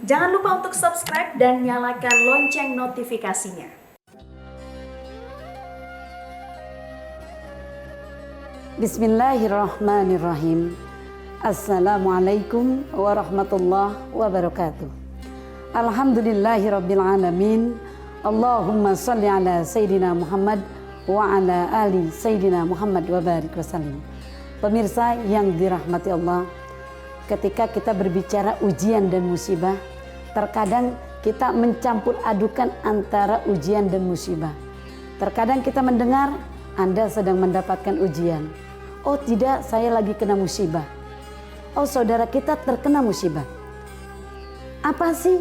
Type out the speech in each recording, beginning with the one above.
Jangan lupa untuk subscribe dan nyalakan lonceng notifikasinya. Bismillahirrahmanirrahim. Assalamualaikum warahmatullahi wabarakatuh. Alhamdulillahirabbil alamin. Allahumma shalli ala Sayyidina Muhammad wa ala ali Sayyidina Muhammad wa barik wasallim. Pemirsa yang dirahmati Allah, ketika kita berbicara ujian dan musibah, terkadang kita mencampur adukan antara ujian dan musibah. Terkadang kita mendengar Anda sedang mendapatkan ujian. Oh tidak, saya lagi kena musibah. Oh saudara kita terkena musibah. Apa sih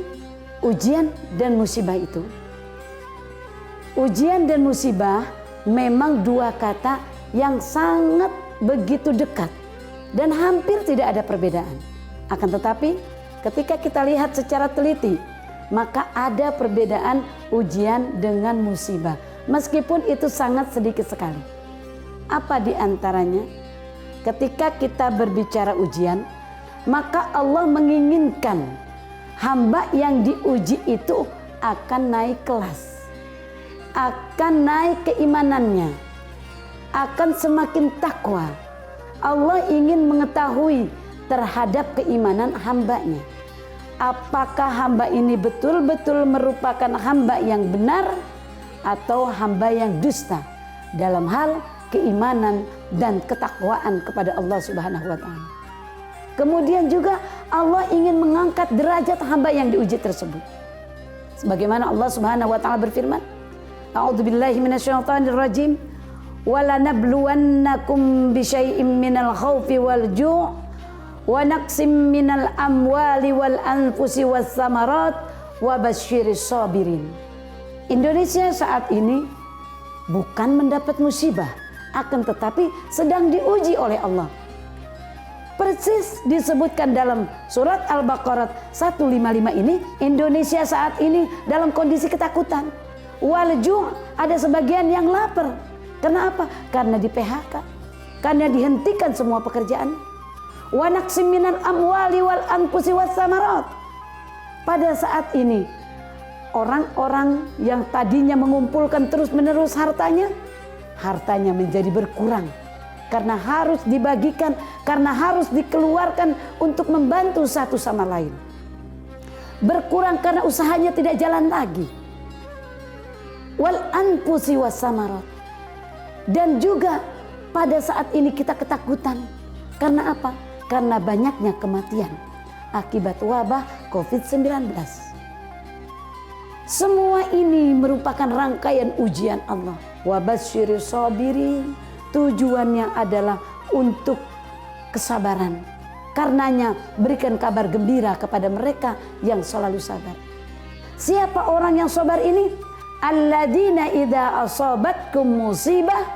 ujian dan musibah itu? Ujian dan musibah memang dua kata yang sangat begitu dekat dan hampir tidak ada perbedaan. Akan tetapi ketika kita lihat secara teliti, maka ada perbedaan ujian dengan musibah. Meskipun itu sangat sedikit sekali. Apa di antaranya? Ketika kita berbicara ujian, maka Allah menginginkan hamba yang diuji itu akan naik kelas, akan naik keimanannya, akan semakin takwa. Allah ingin mengetahui terhadap keimanan hambanya. Apakah hamba ini betul-betul merupakan hamba yang benar atau hamba yang dusta dalam hal keimanan dan ketakwaan kepada Allah Subhanahu wa taala. Kemudian juga Allah ingin mengangkat derajat hamba yang diuji tersebut. Sebagaimana Allah Subhanahu wa taala berfirman, A'udzubillahi minasyaitonir rajim. وَلَنَبْلُوَنَّكُمْ بِشَيْءٍ مِّنَ الْخَوْفِ وَالْجُوعِ وَنَقْصٍ مِّنَ الْأَمْوَالِ وَالْأَنفُسِ وَالثَّمَرَاتِ وَبَشِّرِ الصَّابِرِينَ. Indonesia saat ini bukan mendapat musibah, akan tetapi sedang diuji oleh Allah. Persis disebutkan dalam surat Al-Baqarah 155 ini, Indonesia saat ini dalam kondisi ketakutan. Wal-ju', ada sebagian yang lapar. Karena apa? Karena di PHK, karena dihentikan semua pekerjaan. Wa naqsim minal amwali wal anfusi was samarat. Pada saat ini orang-orang yang tadinya mengumpulkan terus-menerus hartanya menjadi berkurang karena harus dibagikan, karena harus dikeluarkan untuk membantu satu sama lain. Berkurang karena usahanya tidak jalan lagi. Wal anfusi was samarat. Dan juga pada saat ini kita ketakutan. Karena apa? Karena banyaknya kematian akibat wabah COVID-19. Semua ini merupakan rangkaian ujian Allah. Wabasyiris sabirin. Tujuannya adalah untuk kesabaran. Karenanya berikan kabar gembira kepada mereka yang selalu sabar. Siapa orang yang sabar ini? Alladzina idza asabatkum musibah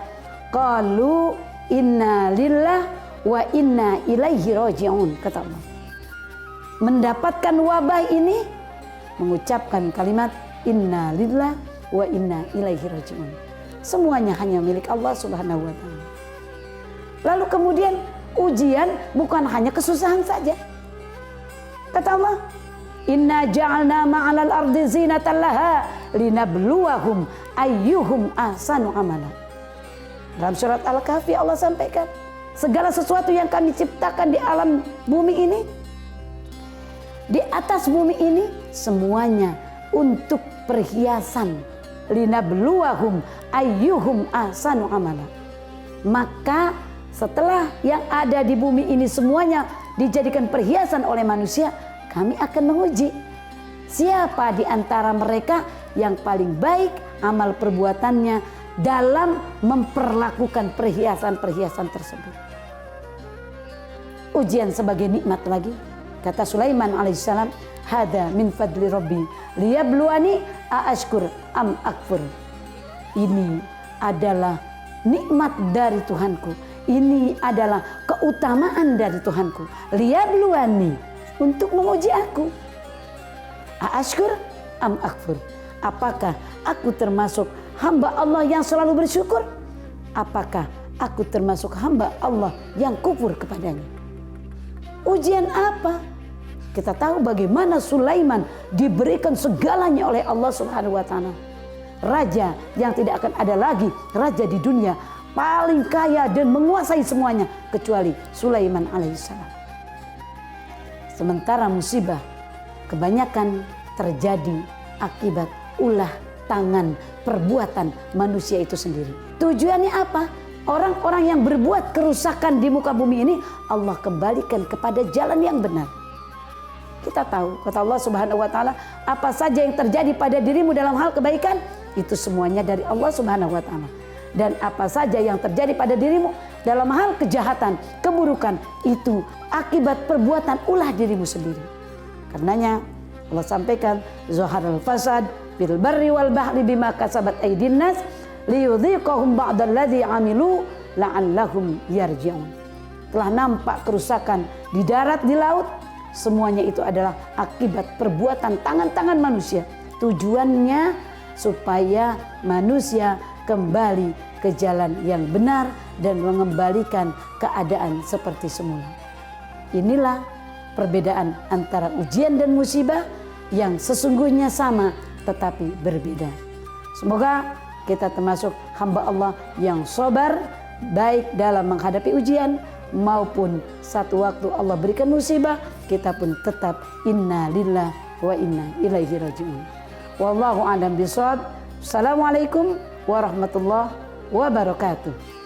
qalu inna lillah wa inna ilaihi raji'un, kata Allah. Mendapatkan wabah ini mengucapkan kalimat inna lillah wa inna ilaihi raji'un. Semuanya hanya milik Allah Subhanahu wa taala. Lalu kemudian ujian bukan hanya kesusahan saja. Kata Allah, inna ja'alna ma'alal ardi zinatan laha linabluwahum ayyuhum ahsanu amala. Dalam surat Al-Kahfi Allah sampaikan, segala sesuatu yang kami ciptakan di alam bumi ini, di atas bumi ini, semuanya untuk perhiasan. Linabluwahum ayyuhum ahsanu amala. Maka setelah yang ada di bumi ini semuanya dijadikan perhiasan oleh manusia, kami akan menguji siapa di antara mereka yang paling baik amal perbuatannya dalam memperlakukan perhiasan-perhiasan tersebut. Ujian sebagai nikmat lagi. Kata Sulaiman alaihissalam, hada min fadli rabbi liyabluwani aashkur am akfur. Ini adalah nikmat dari Tuhanku. Ini adalah keutamaan dari Tuhanku. Liyabluwani, untuk menguji aku. Aashkur am akfur. Apakah aku termasuk hamba Allah yang selalu bersyukur? Apakah aku termasuk hamba Allah yang kufur kepadanya? Ujian apa? Kita tahu bagaimana Sulaiman diberikan segalanya oleh Allah Subhanahu wa taala. Raja yang tidak akan ada lagi raja di dunia, paling kaya dan menguasai semuanya kecuali Sulaiman alaihissalam. Sementara musibah kebanyakan terjadi akibat ulah tangan perbuatan manusia itu sendiri. Tujuannya apa? Orang-orang yang berbuat kerusakan di muka bumi ini Allah kembalikan kepada jalan yang benar. Kita tahu kata Allah Subhanahu wa taala, apa saja yang terjadi pada dirimu dalam hal kebaikan itu semuanya dari Allah Subhanahu wa taala. Dan apa saja yang terjadi pada dirimu dalam hal kejahatan, keburukan itu akibat perbuatan ulah dirimu sendiri. Karenanya Allah sampaikan zaharal fasad bil barri wal bahri bima kasabat aydin nas liyudhiqahum ba'dalladzi amilu la'allahum yarji'un. Telah nampak kerusakan di darat, di laut, semuanya itu adalah akibat perbuatan tangan-tangan manusia. Tujuannya supaya manusia kembali ke jalan yang benar dan mengembalikan keadaan seperti semula. Inilah perbedaan antara ujian dan musibah yang sesungguhnya sama tetapi berbeda. Semoga kita termasuk hamba Allah yang sabar baik dalam menghadapi ujian maupun satu waktu Allah berikan musibah, kita pun tetap inna lillahi wa inna ilaihi raji'un. Wallahu a'lam bishawab. Assalamualaikum warahmatullahi wabarakatuh.